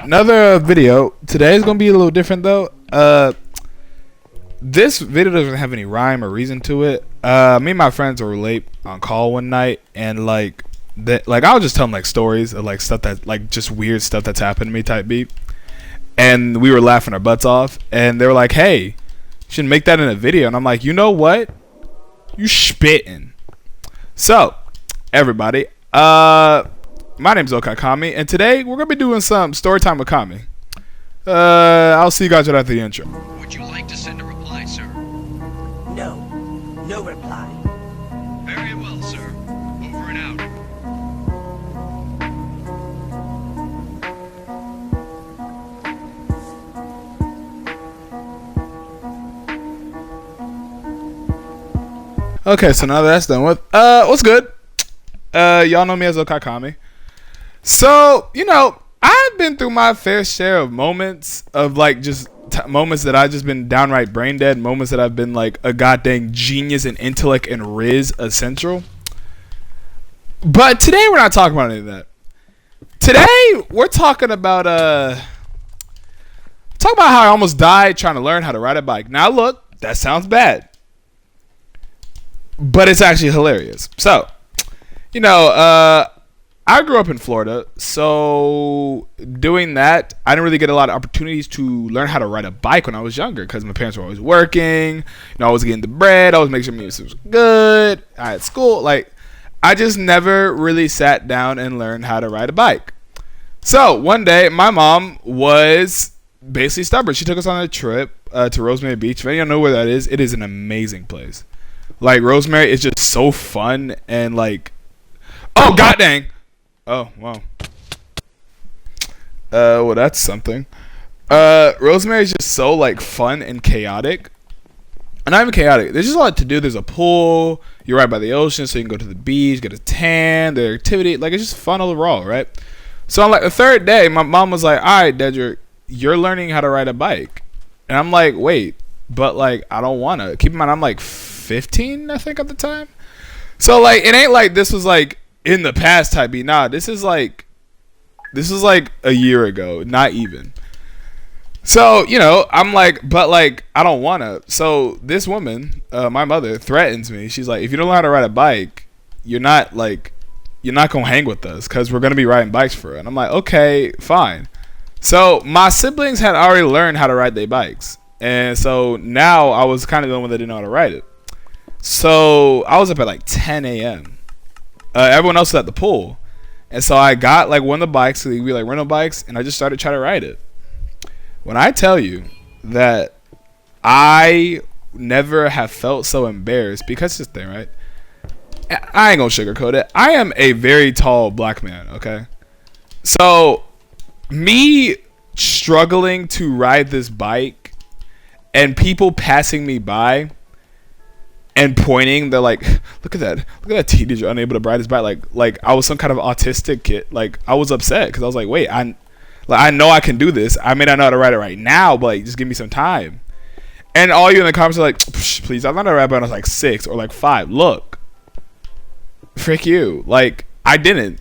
Another video. Today is gonna be a little different though. This video doesn't have any rhyme or reason to it. Me and my friends were late on call one night, and like I was just telling like stories of like stuff that like just weird stuff that's happened to me type beat, and we were laughing our butts off, and they were like, "Hey, you should make that in a video," and I'm like, "You know what? You spitting." So, everybody, my name's Okakami, and today we're gonna be doing some story time with Kami. I'll see you guys right after the intro. Would you like to send a reply, sir? No. No reply. Very well, sir. Over and out. Okay, so now that's done with. What's good? Y'all know me as Okakami. So, you know, I've been through my fair share of moments of like just moments that I've just been downright brain dead, moments that I've been like a goddamn genius in intellect and riz essential. But today we're not talking about any of that. Today we're talking about how I almost died trying to learn how to ride a bike. Now look, that sounds bad, but it's actually hilarious. So, you know, I grew up in Florida, so doing that, I didn't really get a lot of opportunities to learn how to ride a bike when I was younger because my parents were always working. You know, I was getting the bread. I was making sure music was good. I had school. Like, I just never really sat down and learned how to ride a bike. So one day, my mom was basically stubborn. She took us on a trip to Rosemary Beach. If anyone know where that is, it is an amazing place. Like, Rosemary is just so fun and like, oh god dang. Oh, wow. Well, that's something. Rosemary is just so, like, fun and chaotic. And not even chaotic. There's just a lot to do. There's a pool. You're right by the ocean, so you can go to the beach, get a tan, the activity. Like, it's just fun overall, right? So, on, like, the third day, my mom was like, all right, Dedrick, you're learning how to ride a bike. And I'm like, wait, but, like, I don't want to. Keep in mind, I'm, like, 15, I think, at the time. So, like, it ain't like this was, like, in the past type beat. Nah, this is like a year ago, not even. So, you know, I'm like, but like I don't wanna. So this woman, my mother, threatens me. She's like, if you don't know how to ride a bike, you're not gonna hang with us because we're gonna be riding bikes for her. And I'm like, okay, fine. So my siblings had already learned how to ride their bikes, and so now I was kind of the one that didn't know how to ride it. So I was up at like 10 a.m. Everyone else was at the pool, and so I got like one of the bikes, we like rental bikes, and I just started trying to ride it. When I tell you that I never have felt so embarrassed, because it's the thing, right? I ain't gonna sugarcoat it. I am a very tall black man, okay? So me struggling to ride this bike and people passing me by and pointing, they're like, look at that teenager unable to ride his bike, like I was some kind of autistic kid. Like, I was upset because I was like, wait, I know I can do this. I may not know how to ride it right now, but like, just give me some time. And all you in the comments are like, please, I'm not a ride when I was like 6 or like 5. Look, frick you. Like, I didn't.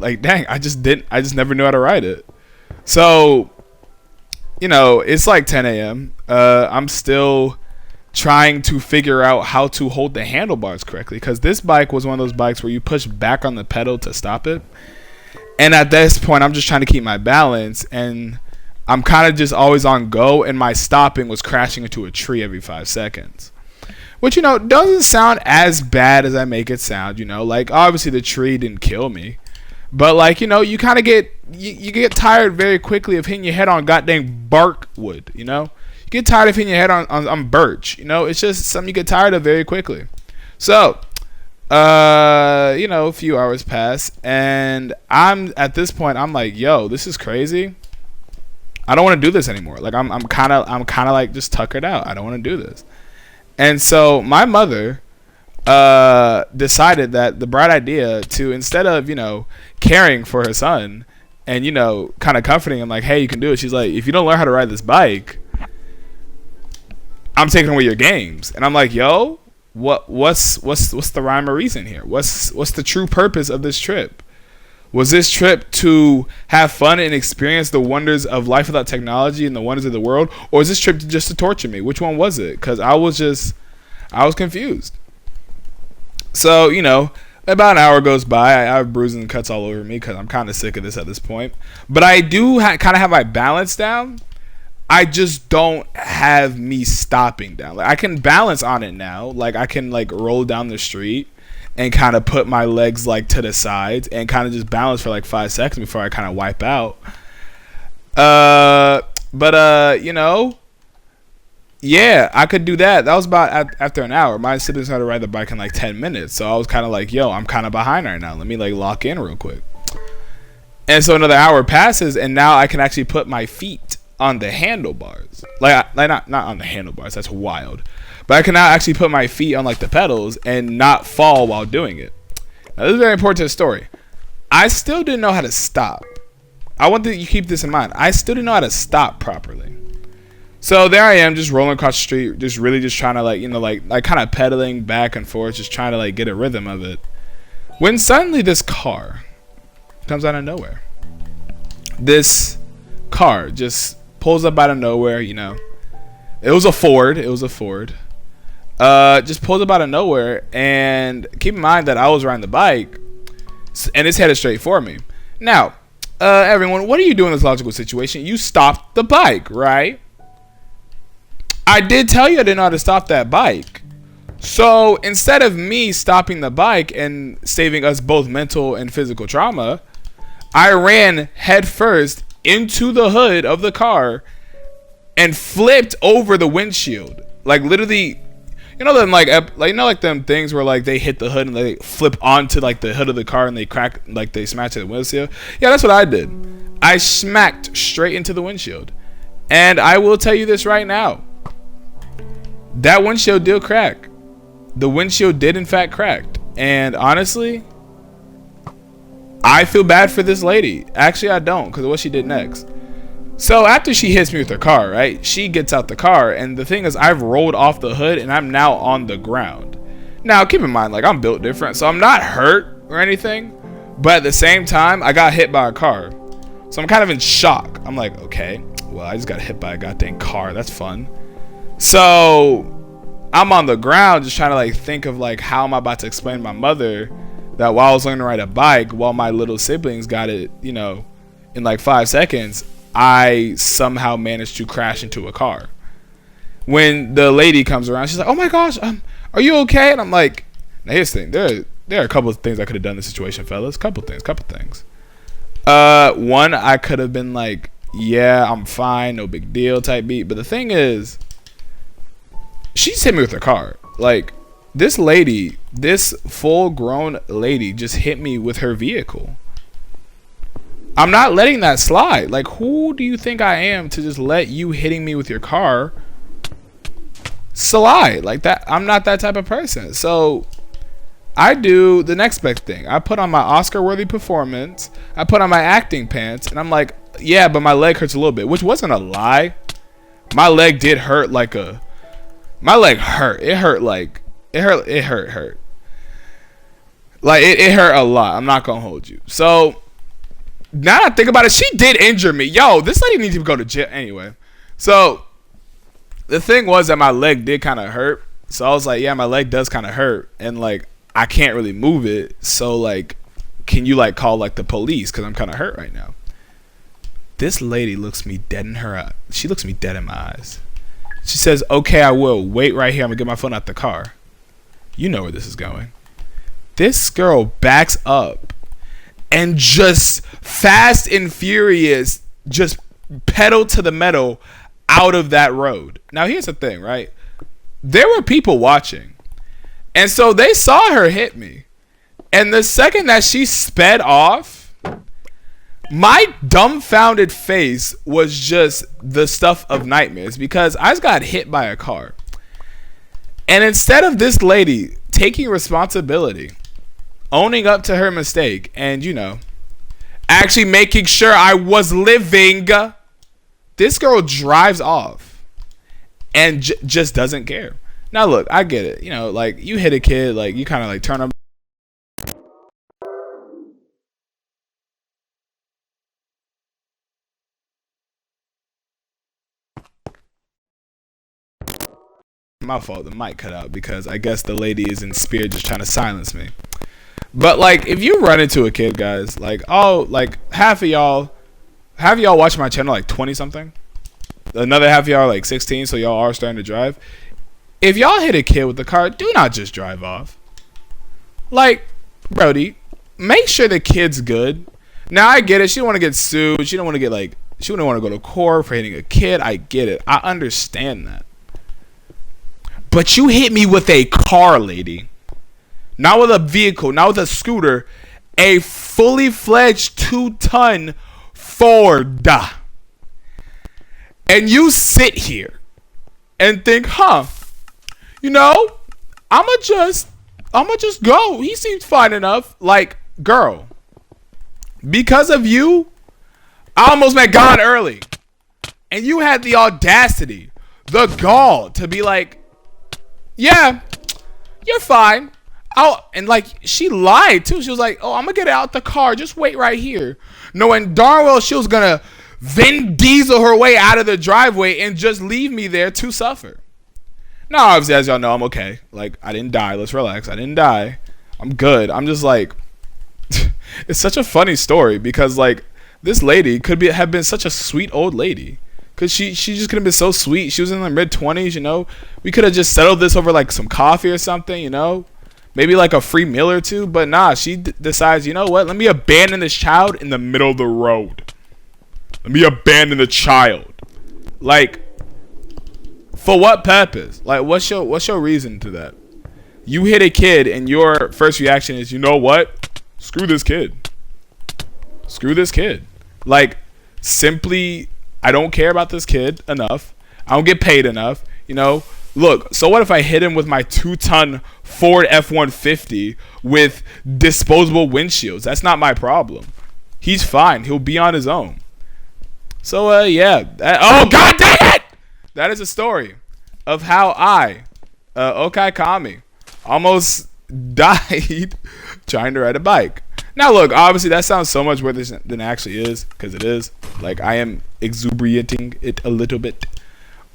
Like, dang, I just never knew how to ride it. So, you know, it's like 10 a.m. I'm still trying to figure out how to hold the handlebars correctly, because this bike was one of those bikes where you push back on the pedal to stop it, and at this point I'm just trying to keep my balance, and I'm kind of just always on go, and my stopping was crashing into a tree every 5 seconds, which, you know, doesn't sound as bad as I make it sound. You know, like, obviously the tree didn't kill me, but like, you know, you kind of get you get tired very quickly of hitting your head on goddamn bark wood. You know, get tired of hitting your head on birch. You know, it's just something you get tired of very quickly. So, you know, a few hours pass, and I'm at this point, I'm like, yo, this is crazy. I don't want to do this anymore. Like, I'm kind of like just tuckered out. I don't want to do this. And so my mother decided that the bright idea to, instead of, you know, caring for her son and, you know, kind of comforting him like, hey, you can do it, she's like, if you don't learn how to ride this bike, I'm taking away your games. And I'm like, yo, what's the rhyme or reason here? What's the true purpose of this trip? Was this trip to have fun and experience the wonders of life without technology and the wonders of the world? Or is this trip just to torture me? Which one was it? Because I was confused. So, about an hour goes by. I have bruises and cuts all over me because I'm kind of sick of this at this point. But I do kind of have my balance down. I just don't have me stopping down. Like, I can balance on it now. Like, I can like roll down the street and kind of put my legs like to the sides and kind of just balance for like 5 seconds before I kind of wipe out. Yeah, I could do that. That was about after an hour. My siblings had to ride the bike in like 10 minutes. So I was kind of like, yo, I'm kind of behind right now. Let me like lock in real quick. And so another hour passes and now I can actually put my feet on the handlebars. Like not on the handlebars. That's wild. But I can now actually put my feet on like the pedals and not fall while doing it. Now this is very important to the story. I still didn't know how to stop. I want that you keep this in mind. I still didn't know how to stop properly. So there I am, just rolling across the street, just really just trying to like kind of pedaling back and forth, just trying to like get a rhythm of it. When suddenly this car comes out of nowhere. This car just pulls up out of nowhere, It was a Ford. Just pulls up out of nowhere, and keep in mind that I was riding the bike, and it's headed straight for me. Now, everyone, what do you do in this logical situation? You stopped the bike, right? I did tell you I didn't know how to stop that bike. So instead of me stopping the bike and saving us both mental and physical trauma, I ran headfirst into the hood of the car and flipped over the windshield. Like literally, them like them things where like they hit the hood and they flip onto like the hood of the car and they crack, like they smash the windshield. Yeah, that's what I did. I smacked straight into the windshield. And I will tell you this right now. That windshield did crack. The windshield did in fact crack. And honestly, I feel bad for this lady. Actually, I don't, because of what she did next. So after she hits me with her car, right, she gets out the car, and the thing is, I've rolled off the hood and I'm now on the ground. Now keep in mind, like, I'm built different, so I'm not hurt or anything, but at the same time I got hit by a car, so I'm kind of in shock. I'm like, okay, well, I just got hit by a goddamn car. That's fun. So I'm on the ground just trying to like think of like how am I about to explain to my mother that while I was learning to ride a bike, while my little siblings got it, in like 5 seconds, I somehow managed to crash into a car. When the lady comes around, she's like, oh my gosh, are you okay? And I'm like, now here's the thing. There are a couple of things I could have done in this situation, fellas. Couple things. One, I could have been like, yeah, I'm fine, no big deal type beat. But the thing is, she just hit me with her car. Like, this lady, this full-grown lady just hit me with her vehicle. I'm not letting that slide. Like, who do you think I am to just let you hitting me with your car slide like that? I'm not that type of person. So I do the next best thing. I put on my Oscar-worthy performance. I put on my acting pants, and I'm like, yeah, but my leg hurts a little bit, which wasn't a lie. My leg did hurt like a... My leg hurt. It hurt like... It hurt. Like, it hurt a lot. I'm not going to hold you. So, now that I think about it, she did injure me. Yo, this lady needs to go to jail. Anyway. So, the thing was that my leg did kind of hurt. So, I was like, yeah, my leg does kind of hurt. And, like, I can't really move it. So, like, can you, like, call, like, the police? Because I'm kind of hurt right now. This lady looks me dead in her eye. She looks me dead in my eyes. She says, okay, I will. Wait right here. I'm going to get my phone out the car. You know where this is going. This girl backs up and just fast and furious, just pedal to the metal out of that road. Now, here's the thing, right? There were people watching. And so they saw her hit me. And the second that she sped off, my dumbfounded face was just the stuff of nightmares because I just got hit by a car. And instead of this lady taking responsibility, owning up to her mistake, and, actually making sure I was living, this girl drives off and just doesn't care. Now, look, I get it. Like, you hit a kid, like, you kind of, like, turn them My fault. The mic cut out because I guess the lady is in spirit just trying to silence me. But like, if you run into a kid, guys, like, oh, like half of y'all watch my channel like 20 something. Another half of y'all are like 16, so y'all are starting to drive. If y'all hit a kid with the car, do not just drive off. Like, Brody, make sure the kid's good. Now I get it. She don't want to get sued. She don't want to get like. She wouldn't want to go to court for hitting a kid. I get it. I understand that. But you hit me with a car, lady. Not with a vehicle. Not with a scooter. A fully fledged 2-ton Ford. And you sit here and think, huh, you know, I'ma just go. He seems fine enough. Like, girl, because of you, I almost met God early. And you had the audacity, the gall to be like, yeah, you're fine. And like, she lied too. She was like, oh, I'm gonna get out the car. Just wait right here. Knowing darn well she was gonna Vin Diesel her way out of the driveway and just leave me there to suffer. Now, obviously, as y'all know, I'm okay. Like, I didn't die. Let's relax. I didn't die. I'm good. I'm just like, it's such a funny story because like, this lady could have been such a sweet old lady. Cause she just could have been so sweet. She was in the mid-20s, you know. We could have just settled this over like some coffee or something, you know. Maybe like a free meal or two. But nah, she decides, you know what? Let me abandon this child in the middle of the road. Let me abandon the child. Like, for what purpose? Like, what's your reason to that? You hit a kid and your first reaction is, you know what? Screw this kid. Screw this kid. Like, simply, I don't care about this kid enough. I don't get paid enough. You know, look, so what if I hit him with my 2-ton Ford F-150 with disposable windshields? That's not my problem. He's fine. He'll be on his own. So, yeah. Oh, God dang it! That is a story of how I, Okai Kami, almost died trying to ride a bike. Now, look, obviously, that sounds so much worse than it actually is, because it is. Like, I am exuberating it a little bit.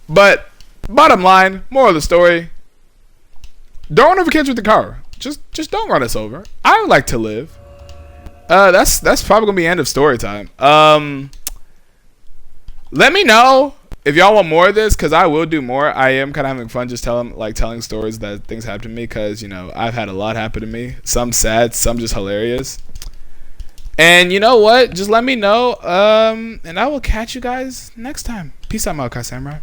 But, bottom line, moral of the story, don't run over kids with the car. Just don't run us over. I would like to live. That's probably going to be the end of story time. Let me know if y'all want more of this, because I will do more. I am kind of having fun just telling stories that things happen to me, because, you know, I've had a lot happen to me. Some sad, some just hilarious. And you know what? Just let me know, and I will catch you guys next time. Peace out, Malachi Samurai.